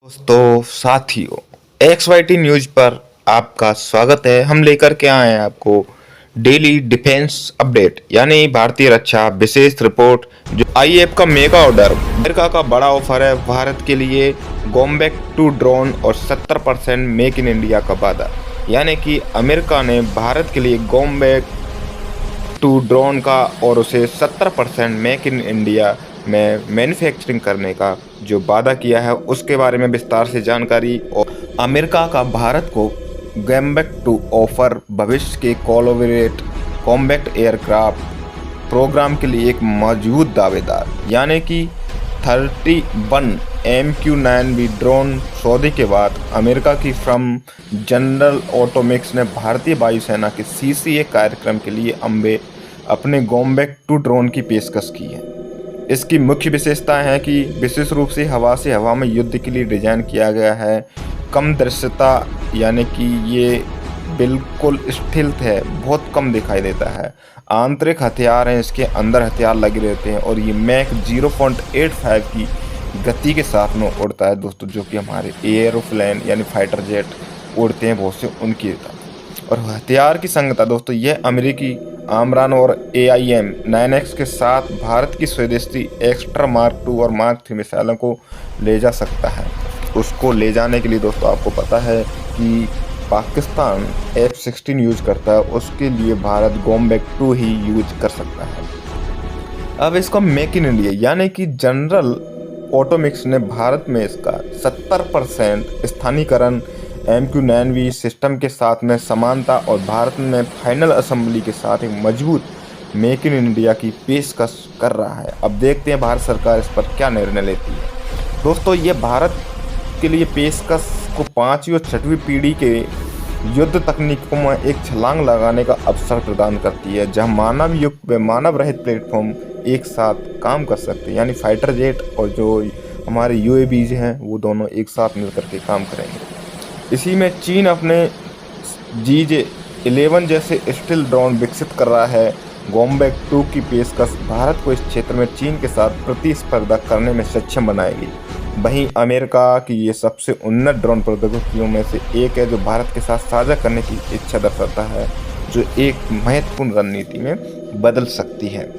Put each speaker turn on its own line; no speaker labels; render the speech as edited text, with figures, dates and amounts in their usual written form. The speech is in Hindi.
दोस्तों साथियों, एक्स वाई टी न्यूज पर आपका स्वागत है। हम लेकर के आए हैं आपको डेली डिफेंस अपडेट यानी भारतीय रक्षा विशेष रिपोर्ट। जो आईएफ का मेगा ऑर्डर, अमेरिका का बड़ा ऑफर है भारत के लिए, गॉम्बैक 2 ड्रोन और 70% मेक इन इंडिया का वादा। यानी कि अमेरिका ने भारत के लिए गॉम्बैक 2 ड्रोन का और उसे 70% मेक इन इंडिया में मैन्युफैक्चरिंग करने का जो वादा किया है उसके बारे में विस्तार से जानकारी। और अमेरिका का भारत को गॉम्बैक 2 ऑफर भविष्य के कोलैबोरेट कॉम्बैट एयरक्राफ्ट प्रोग्राम के लिए एक मजबूत दावेदार, यानी कि 31 MQ-9B ड्रोन सौदे के बाद अमेरिका की फर्म जनरल ऑटोमिक्स ने भारतीय वायुसेना के CCA कार्यक्रम के लिए अपने गॉम्बैक 2 ड्रोन की पेशकश की है। इसकी मुख्य विशेषताएं हैं कि विशेष रूप से हवा से हवा में युद्ध के लिए डिजाइन किया गया है, कम दृश्यता, यानी कि ये बिल्कुल स्टिल्थ है, बहुत कम दिखाई देता है। आंतरिक हथियार हैं, इसके अंदर हथियार लगे रहते हैं और ये मैक 0.85 की गति के साथ में उड़ता है दोस्तों, जो कि हमारे एयरोप्लेन यानी फाइटर जेट उड़ते हैं बहुत से उनकी। और हथियार की संगता दोस्तों, यह अमेरिकी आमरान और AIM 9X के साथ भारत की स्वदेशी एक्स्ट्रा मार्क 2 और मार्क 3 मिसाइलों को ले जा सकता है। उसको ले जाने के लिए दोस्तों आपको पता है कि पाकिस्तान F-16 यूज करता है, उसके लिए भारत गॉम्बैक 2 ही यूज कर सकता है। अब इसका मेक इन इंडिया यानी कि जनरल ऑटोमिक्स ने भारत में इसका 70% स्थानीयकरण MQ-9B सिस्टम के साथ में समानता और भारत में फाइनल असेंबली के साथ एक मजबूत मेक इन इंडिया की पेशकश कर रहा है। अब देखते हैं भारत सरकार इस पर क्या निर्णय लेती है। दोस्तों, ये भारत के लिए पेशकश को 5वीं और 6वीं पीढ़ी के युद्ध तकनीकों में एक छलांग लगाने का अवसर प्रदान करती है, जहां मानव युग व मानव रहित प्लेटफॉर्म एक साथ काम कर सकते हैं, यानी फाइटर जेट और जो हमारे UAVs हैं वो दोनों एक साथ मिलकर के काम करेंगे। इसी में चीन अपने GJ-11 जैसे स्टिल ड्रोन विकसित कर रहा है। गॉम्बैक 2 की पेशकश भारत को इस क्षेत्र में चीन के साथ प्रतिस्पर्धा करने में सक्षम बनाएगी। वहीं अमेरिका की ये सबसे उन्नत ड्रोन प्रौद्योगिकियों में से एक है, जो भारत के साथ साझा करने की इच्छा दर्शाता है, जो एक महत्वपूर्ण रणनीति में बदल सकती है।